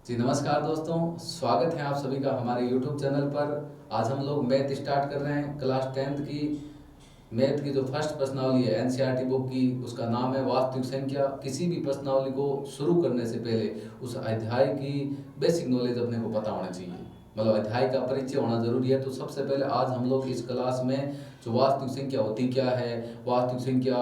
जी नमस्कार दोस्तों, स्वागत है आप सभी का हमारे YouTube चैनल पर। आज हम लोग मैथ स्टार्ट कर रहे हैं। क्लास 10th की मैथ की जो फर्स्ट प्रश्नावली है एनसीईआरटी बुक की, उसका नाम है वास्तविक संख्या। किसी भी प्रश्नावली को शुरू करने से पहले उस अध्याय की बेसिक नॉलेज अपने को पता होना चाहिए, मतलब अध्याय का परिचय होना जरूरी है। तो सबसे पहले आज हम लोग इस क्लास में जो वास्तविक संख्या होती क्या है, वास्तविक संख्या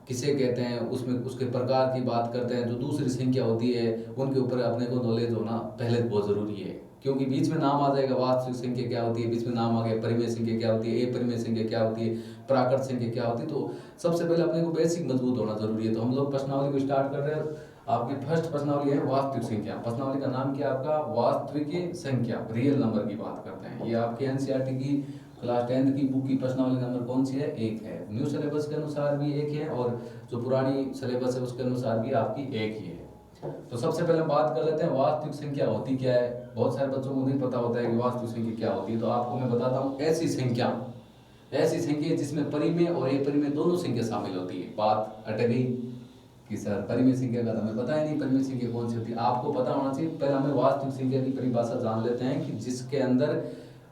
किसे कहते हैं, उसमें उसके प्रकार की बात करते हैं। जो दूसरी संख्या होती है उनके ऊपर अपने को नॉलेज होना पहले बहुत ज़रूरी है, क्योंकि बीच में नाम आ जाएगा वास्तविक संख्या क्या होती है, बीच में नाम आ गया परिमेय संख्या क्या होती है, अपरिमेय संख्या क्या होती है, प्राकृत संख्या क्या होती है। तो सबसे पहले अपने को बेसिक मजबूत होना जरूरी है। तो हम लोग प्रश्नावली को स्टार्ट कर रहे हैं। आपकी फर्स्ट प्रश्नावली है वास्तविक संख्या। प्रश्नावली का नाम क्या है आपका? वास्तविक संख्या, रियल नंबर की बात करते हैं। ये आपके एनसीईआरटी की क्लास 10th की बुक की प्रश्नावली नंबर कौन सी है? 1 है। न्यू सिलेबस के अनुसार भी 1 है और जो पुरानी सिलेबस है उसके अनुसार भी आपकी 1 ही है। तो सबसे पहले हम बात कर लेते हैं वास्तविक संख्या होती क्या है। बहुत सारे बच्चों को नहीं पता होता है कि वास्तविक संख्या क्या होती है। तो आपको मैं बताता हूँ, ऐसी संख्या जिसमें परिमेय और अपरिमेय दोनों संख्या शामिल होती है। बात अट गई कि सर परिमेय संख्या का तो हमें पता ही नहीं, परिमेय संख्या कौन सी होती है। आपको पता होना चाहिए। पहले हमें वास्तविक संख्या की परिभाषा जान लेते हैं कि जिसके अंदर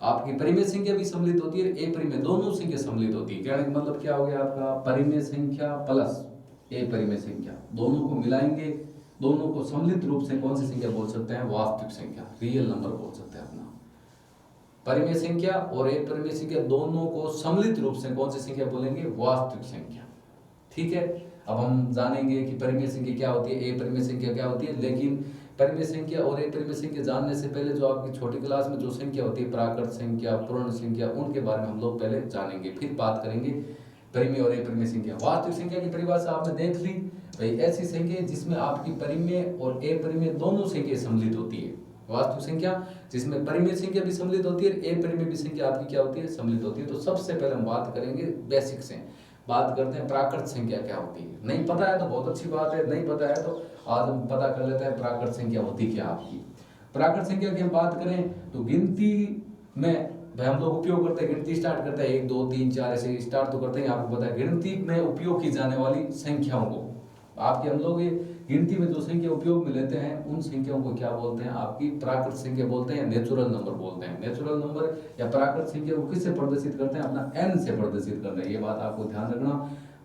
आपकी परिमेय संख्या भी सम्मिलित होती है, अपरिमेय दोनों संख्या सम्मिलित होती है। कहने का मतलब क्या हो गया आपका? परिमेय संख्या प्लस अपरिमेय संख्या दोनों को मिलाएंगे, दोनों को सम्मिलित रूप से कौन सी संख्या बोल सकते हैं? वास्तविक संख्या, रियल नंबर बोल सकते हैं अपना। परिमेय संख्या और अपरिमेय संख्या दोनों को सम्मिलित रूप से कौन सी संख्या बोलेंगे? वास्तविक संख्या। ठीक है। अब हम जानेंगे कि परिमेय संख्या क्या होती है, अपरिमेय संख्या क्या होती है। लेकिन परिमेय संख्या और अपरिमेय संख्या जानने से पहले जो आपकी छोटी क्लास में जो संख्या होती है, प्राकृत संख्या, पूर्ण संख्या, उनके बारे में हम लोग पहले जानेंगे, फिर बात करेंगे परिमेय और अपरिमेय संख्या। वास्तविक संख्या की परिभाषा आपने देख ली भाई, ऐसी संख्या जिसमें आपकी परिमेय और अपरिमेय दोनों संख्या सम्मिलित होती है। वास्तविक संख्या जिसमें परिमेय संख्या भी सम्मिलित होती है, अपरिमेय भी संख्या आपकी क्या होती है? सम्मिलित होती है। तो सबसे पहले हम बात करेंगे बेसिक से, बात करते हैं प्राकृत संख्या क्या होती है। नहीं पता है तो बहुत अच्छी बात है, नहीं पता है तो आज हम पता कर लेते हैं प्राकृत संख्या होती क्या आपकी। प्राकृत संख्या की हम बात करें तो गिनती में भाई हम लोग उपयोग करते हैं, गिनती स्टार्ट करते हैं 1 2 3 4 ऐसे स्टार्ट तो करते हैं। आपको पता है गिनती में उपयोग की जाने वाली संख्याओं को आपके हम लोग गिनती में जो संख्या उपयोग में लेते हैं उन संख्याओं को क्या बोलते हैं? आपकी प्राकृत संख्या बोलते हैं, नेचुरल नंबर बोलते हैं। नेचुरल नंबर या प्राकृत संख्या को किससे प्रदर्शित करते हैं? अपना n से प्रदर्शित करते हैं। ये बात आपको ध्यान रखना।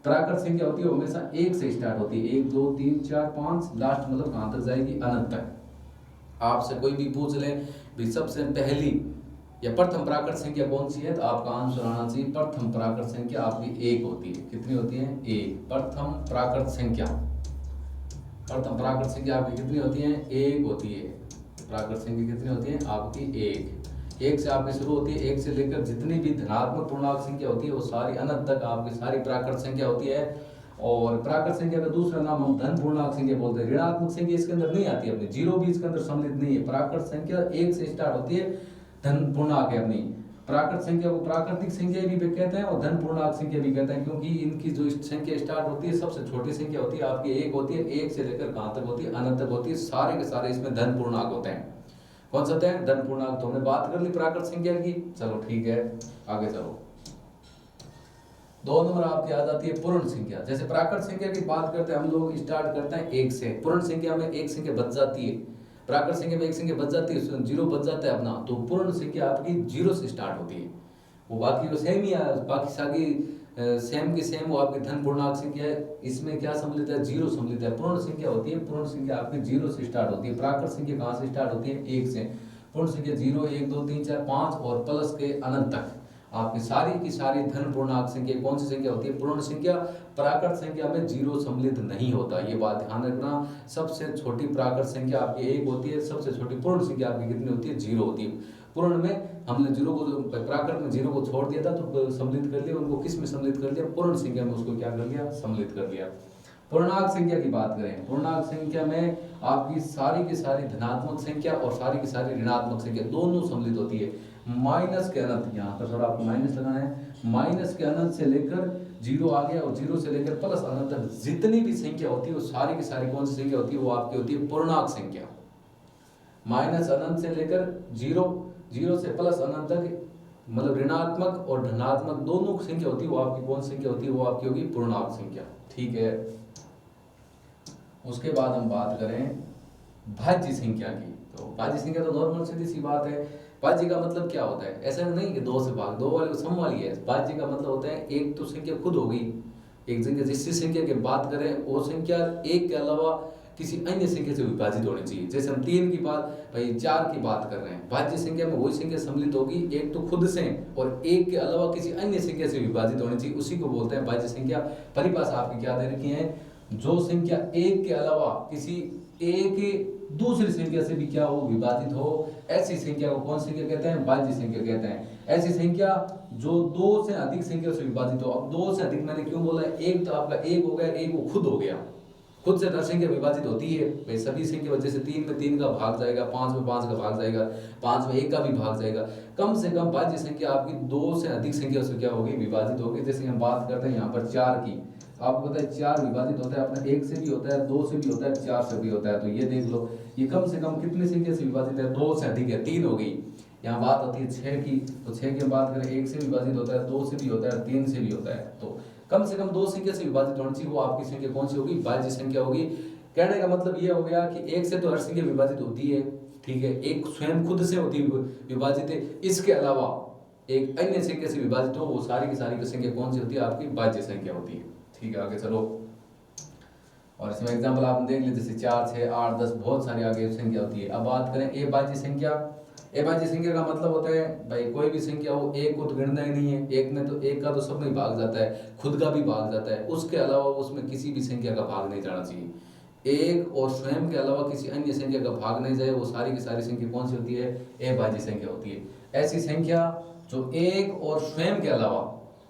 प्राकृत संख्या होती है हमेशा 1 से स्टार्ट होती है, 1 2 3 4 5, लास्ट मतलब कहां तक जाएगी? अनंत तक। आपसे कोई भी पूछ ले भी सबसे पहली या प्रथम प्राकृत संख्या कौन सी है, तो आपका आंसर आना चाहिए प्रथम प्राकृत संख्या आपकी 1 होती है। कितनी होती है? 1। प्रथम प्राकृत संख्या, प्रथम प्राकृत संख्या आपकी कितनी होती है? 1 होती है। प्राकृत संख्या कितनी होती है आपकी? 1 से आपकी शुरू होती है। 1 से लेकर जितनी भी धनात्मक पूर्णांक संख्या होती है वो सारी अनंत तक आपकी सारी प्राकृत संख्या होती है। और प्राकृत संख्या का दूसरा नाम हम धन पूर्णांक संख्या बोलते हैं। ऋणात्मक संख्या इसके अंदर नहीं आती, अपनी जीरो भी इसके अंदर सम्मिलित नहीं है। प्राकृत संख्या 1 से स्टार्ट होती है, धन पूर्णांक है अपनी। प्राकृत संख्या को प्राकृतिक संख्या भी कहते हैं और धन पूर्णांक संख्या भी कहते हैं, क्योंकि इनकी जो संख्या स्टार्ट होती है सबसे छोटी संख्या होती है आपकी 1 होती है। 1 से लेकर कहां तक होती है? अनंत तक होती है। सारे के सारे इसमें धन पूर्णांक होते हैं। कौन सा है? धन पूर्णांक। तो हमने बात कर ली प्राकृत संख्या की। चलो ठीक है, आगे चलो। 2 नंबर आपकी आ जाती है पूर्ण संख्या। जैसे प्राकृत संख्या की बात करते हैं हम लोग, स्टार्ट करते हैं 1 से। पूर्ण संख्या में एक संख्या बच जाती है, प्राकृत संख्या में एक संख्या बच जाती है, जीरो बच जाता है अपना। तो पूर्ण संख्या आपकी 0 से स्टार्ट होती है। वो बाकी वो सेम ही है, बाकी सारी सेम की सेम वो आपकी धन पूर्णांक संख्या है। इसमें क्या सम्मिलित है? 0 सम्मिलित है। पूर्ण संख्या होती है, पूर्ण संख्या आपकी 0 से स्टार्ट होती है। प्राकृत संख्या कहां से स्टार्ट होती है? 1 से। पूर्ण संख्या 0 1 2 3 4 5 और प्लस के अनंत तक आपकी सारी की सारी धन पूर्णांक संख्या कौन सी संख्या होती है? पूर्ण संख्या। प्राकृत संख्या में 0 सम्मिलित नहीं होता, ये बात ध्यान रखना। सबसे छोटी प्राकृत संख्या आपकी 1 होती है, सबसे छोटी पूर्ण संख्या आपकी कितनी होती है? 0 होती है। पूर्ण में हमने 0 को, प्राकृत में 0 को छोड़ दिया था तो सम्मिलित कर लिया, उनको किस में सम्मिलित कर लिया? पूर्ण संख्या में उसको क्या कर लिया? सम्मिलित कर लिया। पूर्णांक संख्या की बात करें, पूर्णांक संख्या में आपकी सारी की सारी धनात्मक संख्या और सारी की सारी ऋणात्मक संख्या दोनों सम्मिलित होती है। माइनस के अनंत, यहाँ पर थोड़ा आपको माइनस लगाना है, माइनस के अनंत से लेकर 0 आ गया और 0 से लेकर प्लस अनंत तक जितनी भी संख्या होती है वो सारी की सारी कौन सी संख्या होती है? वो आपकी होती है पूर्णांक संख्या। माइनस अनंत से लेकर 0, 0 से प्लस अनंत तक मतलब ऋणात्मक और धनात्मक दोनों संख्या होती है, वो आपकी कौन संख्या होती है? वो आपकी होगी पूर्णांक संख्या। ठीक है। उसके बाद हम बात करें भाज्य संख्या की। तो भाज्य संख्या तो नॉर्मल सीधी सी बात है। भाज्य का मतलब क्या होता है, ऐसा नहीं कि दो से भाग, दो वाली सम वाली है। भाज्य का मतलब होता है एक तो संख्या खुद हो गई, एक संख्या जिससे संख्या की बात करें वो संख्या एक के अलावा किसी अन्य संख्या से विभाजित होनी चाहिए। जैसे हम 3 की बात, भाई 4 की बात कर रहे हैं, भाज्य संख्या में वही संख्या सम्मिलित होगी एक तो खुद से और एक के अलावा किसी अन्य संख्या से विभाजित होनी चाहिए, उसी को बोलते हैं भाज्य संख्या। परिभाषा आपकी क्या दे रखी है, जो संख्या एक के अलावा किसी एक दूसरी संख्या से भी क्या हो, विभाजित हो, ऐसी संख्या को कौन संख्या कहते हैं, भाज्य संख्या कहते हैं। ऐसी संख्या जो दो से अधिक संख्या से विभाजित हो। अब दो से अधिक मैंने क्यों बोला है, एक तो आपका एक हो गया, एक वो खुद हो गया, खुद से दर संख्या विभाजित होती है भाई सभी संख्या, वजह से 3 में 3 का भाग जाएगा, 5 में 5 का भाग जाएगा, 5 में 1 का भी भाग जाएगा। कम से कम भाज्य संख्या आपकी दो से अधिक संख्या से क्या होगी, विभाजित होगी। जैसे हम बात करते हैं यहाँ पर 4 की, आपको पता है 4 विभाजित होता है अपना 1 से भी होता है, 2 से भी होता है, 4 से भी होता है। तो ये देख लो ये कम से कम कितनी संख्या से विभाजित है, 2 से अधिक है, 3 हो गई। यहाँ बात होती है 6 की, तो 6 की बात करें 1 से विभाजित होता है, 2 से भी होता है, 3 से भी होता है। तो कम से कम 2 संख्या से विभाजित होनी चाहिए, वो आपकी संख्या कौन सी होगी, भाज्य संख्या होगी। कहने का मतलब ये हो गया कि 1 से तो हर संख्या विभाजित होती है, ठीक है, एक स्वयं खुद से होती विभाजित है, इसके अलावा एक अन्य संख्या से विभाजित हो, वो सारी की सारी संख्या कौन सी होती है, आपकी भाज्य संख्या होती है। ठीक है, आगे चलो। और इसमें एग्जांपल आपने देख लिया, जैसे 4, 6, 8, 10 बहुत सारी आगे संख्या होती है। अब बात करें ए भाज्य संख्या। ए भाज्य संख्या का मतलब होता है भाई कोई भी संख्या हो, एक को तो गिनना ही नहीं है, एक में तो एक का तो सब में भाग जाता है, खुद का भी भाग जाता है, उसके अलावा उसमें किसी भी संख्या का भाग नहीं जाना चाहिए। एक और स्वयं के अलावा किसी अन्य संख्या का भाग नहीं जाए, वो सारी की सारी संख्या कौन सी होती है, ए भाज्य संख्या होती है। ऐसी संख्या जो एक और स्वयं के अलावा,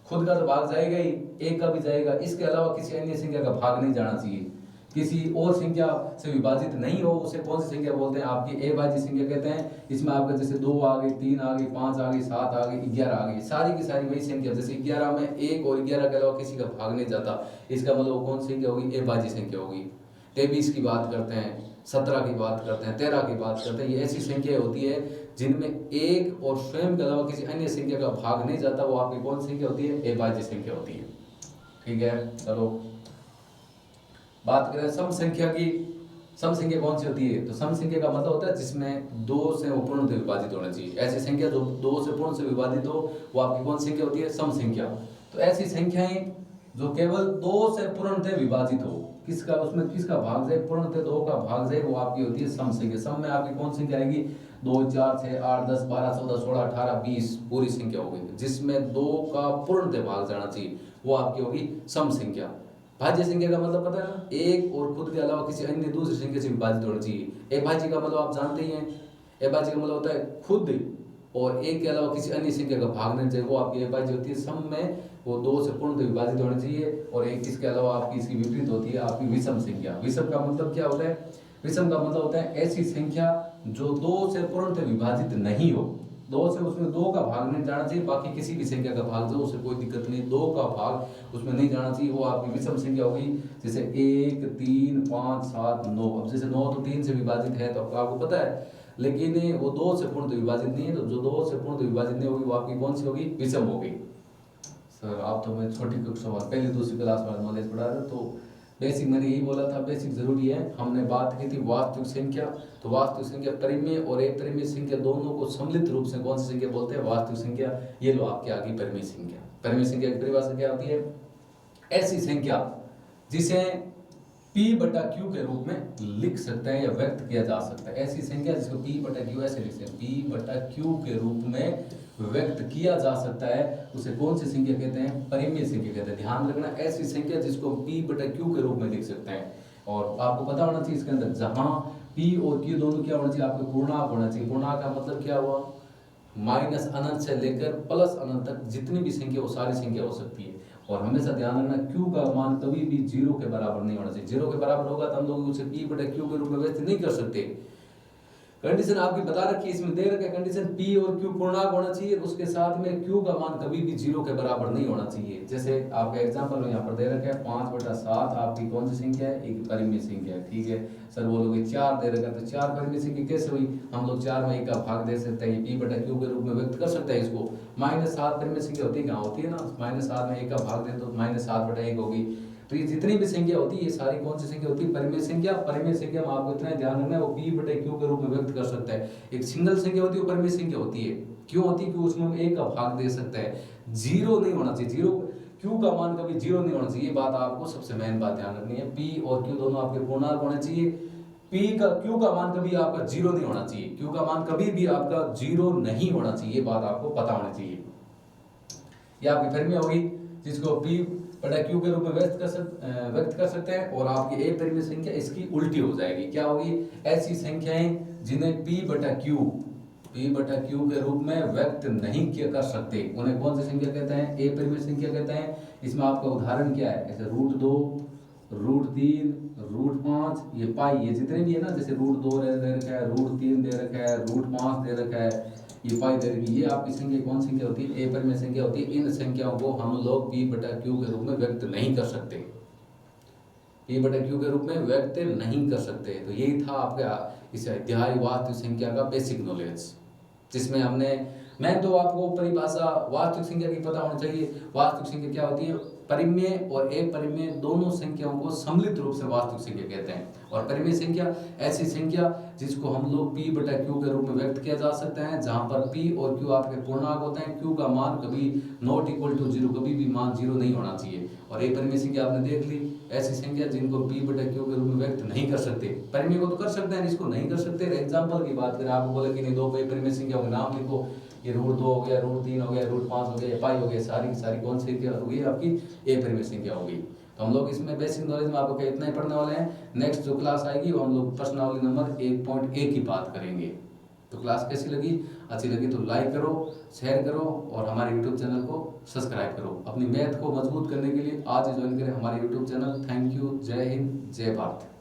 खुद का तो भाग जाएगा ही, एक का भी जाएगा, इसके अलावा किसी अन्य संख्या का भाग नहीं जाना चाहिए, किसी और संख्या से विभाजित नहीं हो, उसे कौन सी संख्या बोलते हैं, आपकी ए भाज्य संख्या कहते हैं। इसमें आपका जैसे 2 आ गई, 3 आ गई, 5 आ गई, 7 आ गई, 11 आ गई, सारी की सारी वही संख्या। जैसे 11 में 1 और 11 के अलावा किसी का भाग नहीं जाता, इसका मतलब कौन सी संख्या होगी, ए भाज्य संख्या होगी। 23 की बात करते हैं, 17 की बात करते हैं, 13 की बात करते हैं, ये ऐसी संख्या होती है जिनमें एक और स्वयं के अलावा किसी अन्य संख्या का भाग नहीं जाता, वो आपकी कौन संख्या होती है, ए भाज्य संख्या होती है। ठीक है, चलो बात करें सम संख्या की। सम संख्या कौन सी होती है, तो सम संख्या का मतलब होता है जिसमें 2 से पूर्ण से विभाजित होना चाहिए। ऐसी संख्या जो 2 से पूर्ण से विभाजित हो, वो आपकी कौन संख्या होती है, सम संख्या। तो ऐसी संख्याएं जो केवल 2 से पूर्ण से विभाजित हो, किसका उसमें किसका भाग जाए, पूर्ण से 2 का भाग जाए, वो आपकी होती है सम संख्या। सम में आपकी कौन संख्या आएगी, 2, 4, 6, 8, 10, 12, 14, 16, 18, 20 पूरी संख्या होगी, जिसमें 2 का पूर्ण से भाग जाना चाहिए, वो आपकी होगी सम संख्या। भाज्य संख्या का मतलब पता है ना, एक और खुद के अलावा किसी अन्य दूसरी संख्या से विभाजित होना चाहिए। एक भाज्य का मतलब आप जानते ही हैं, एक भाज्य का मतलब होता है खुद और एक के अलावा किसी अन्य संख्या का भाग नहीं चाहिए, वो आपकी एक भाज्य होती है। सम में वो 2 से पूर्ण विभाजित होना चाहिए, और एक इसके अलावा आपकी इसकी विपरीत होती है आपकी विषम संख्या। विषम का मतलब क्या होता है, विषम का मतलब होता है ऐसी संख्या जो 2 से पूर्ण विभाजित नहीं हो, 2 से उसमें 2 का भाग नहीं जाना चाहिए, बाकी किसी भी संख्या का भाग जो उसे कोई दिक्कत नहीं, 2 का भाग उसमें नहीं जाना चाहिए, वो आपकी विषम संख्या होगी। जैसे 1, 3, 5, 7, 9। अब जैसे 9 तो 3 से विभाजित है, तो आपको पता है, लेकिन वो 2 से पूर्ण विभाजित नहीं है, तो जो 2 से पूर्ण विभाजित नहीं होगी वो आपकी कौन सी होगी, विषम होगी। सर आप तो मैं छोटी कक्षा में पहली दूसरी क्लास वाला नॉलेज पढ़ा रहे, तो बेसिक मैंने यही बोला था, बेसिक जरूरी है। हमने बात की थी वास्तविक संख्या, तो वास्तविक संख्या परिमेय और अपरिमेय संख्या दोनों को सम्मिलित रूप से कौन सी संख्या बोलते हैं, वास्तविक संख्या। ये लो आपके आगे परिमेय संख्या। परिमेय संख्या की परिभाषा क्या होती है, ऐसी संख्या जिसे P/Q के रूप में लिख सकते हैं या व्यक्त किया जा सकता है। ऐसी संख्या जिसको P/Q ऐसे लिखते हैं, P/Q के रूप में व्यक्त किया जा सकता है, उसे कौन सी संख्या कहते हैं, परिमेय संख्या कहते हैं। ध्यान रखना, ऐसी संख्या जिसको P/Q के रूप में लिख सकते हैं। और आपको पता होना चाहिए इसके अंदर जहां P और Q दोनों क्या होना चाहिए, आपको पूर्णांक होना चाहिए। पूर्णांक का मतलब क्या हुआ, माइनस अनंत से लेकर प्लस अनंत तक जितनी भी संख्या वो सारी संख्या हो सकती है। और हमेशा ध्यान रखना, Q का मान कभी भी 0 के बराबर नहीं होना चाहिए। 0 के बराबर होगा तो हम लोग उसे P/Q के रूप में व्यक्त नहीं कर सकते। कंडीशन आपकी बता रखी है, इसमें दे रखा है कंडीशन, P और Q पूर्णांक होना चाहिए, उसके साथ में Q का मान कभी भी 0 के बराबर नहीं होना चाहिए। जैसे आपका एग्जांपल यहाँ पर दे रखा है 5/7 आपकी कौन सी संख्या है, एक परिमेय संख्या है। ठीक है सर, बोलोगे 4 दे रखा है, तो 4 परिमेय संख्या कैसे हुई, हम लोग 4 में 1 का भाग दे सकते हैं, P/Q के रूप में व्यक्त कर सकते हैं इसको। -7 परिमेय संख्या होती है, कहाँ होती है ना, -7 में 1 का भाग दे तो -7/1 होगी। तो ये जितनी भी संख्या होती है ये सारी कौन सी संख्या होती है? परिमेय संख्या। परिमेय संख्या में आपको इतना ध्यान रखना है वो p बटे q के रूप में व्यक्त कर सकता है। एक सिंगल संख्या होती है वो परिमेय संख्या होती है। क्यों होती है? क्योंकि उसमें हम एक का भाग दे सकते हैं, जीरो नहीं होना चाहिए। जीरो q का मान कभी जीरो नहीं होना चाहिए, ये बात आपको सबसे मेन बात ध्यान रखनी है। p और q दोनों आपके पूर्णांक होने चाहिए। q का मान कभी आपका जीरो नहीं होना चाहिए, q का मान कभी भी आपका जीरो नहीं होना चाहिए, ये बात आपको पता होनी चाहिए। ये आपकी परिमेय होगी जिसको p बटा q के रूप में व्यक्त कर सकते हैं। और आपकी ए परिमेय संख्या इसकी उल्टी हो जाएगी। क्या होगी? ऐसी संख्याएं जिन्हें p बटा q के रूप में व्यक्त नहीं किया कर सकते उन्हें कौन सी संख्या कहते हैं? ए परिमेय संख्या कहते हैं। इसमें आपका उदाहरण क्या है? जैसे √2, √3, √5, ये पाई, ये जितने भी है ना, जैसे √2 दे रखा है, √3 दे रखा है, √5 दे रखा है, ये पाई दे रखी है, ये आपकी संख्या कौन संख्या होती है? ए परिमेय संख्या होती है। इन संख्याओं को हम लोग p बटा q के रूप में व्यक्त नहीं कर सकते, p बटा q के रूप में व्यक्त नहीं कर सकते। तो यही था आपका इस अध्याय वास्तविक संख्या का बेसिक नॉलेज, जिसमें मैं तो आपको परिभाषा वास्तविक संख्या की पता होनी चाहिए। वास्तविक संख्या क्या होती है? परिमेय और अपरिमेय दोनों संख्याओं को सम्मिलित रूप से वास्तविक संख्या कहते हैं। और परिमेय संख्या ऐसी संख्या जिसको हम लोग p बटा q के रूप में व्यक्त किया जा सकता है, जहां पर p और q आपके पूर्णांक होते हैं। q का मान कभी नॉट इक्वल टू जीरो, कभी भी मान जीरो नहीं होना चाहिए। और अपरिमेय संख्या आपने देख ली, ऐसी संख्या जिनको p बटा q के रूप में व्यक्त नहीं कर सकते। परिमेय को तो कर सकते हैं, इसको नहीं कर सकते। एग्जाम्पल की बात करें, आपको बोले कि नहीं दो अपरिमेय संख्या का नाम लिखो, ये √2 हो गया, √3 हो गया, √5 हो गया, पाई हो गया, सारी की सारी कौन सी संख्या होगी? आपकी अपरिमेय संख्या होगी। तो हम लोग इसमें बेसिक नॉलेज में आपको क्या इतना ही पढ़ने वाले हैं। नेक्स्ट जो क्लास आएगी वो हम लोग प्रश्नावली नंबर 1.1 की बात करेंगे। तो क्लास कैसी लगी? अच्छी लगी तो लाइक करो, शेयर करो और हमारे यूट्यूब चैनल को सब्सक्राइब करो। अपनी मैथ को मजबूत करने के लिए आज ज्वाइन करें हमारे यूट्यूब चैनल। Thank you. जय हिंद, जय भारत।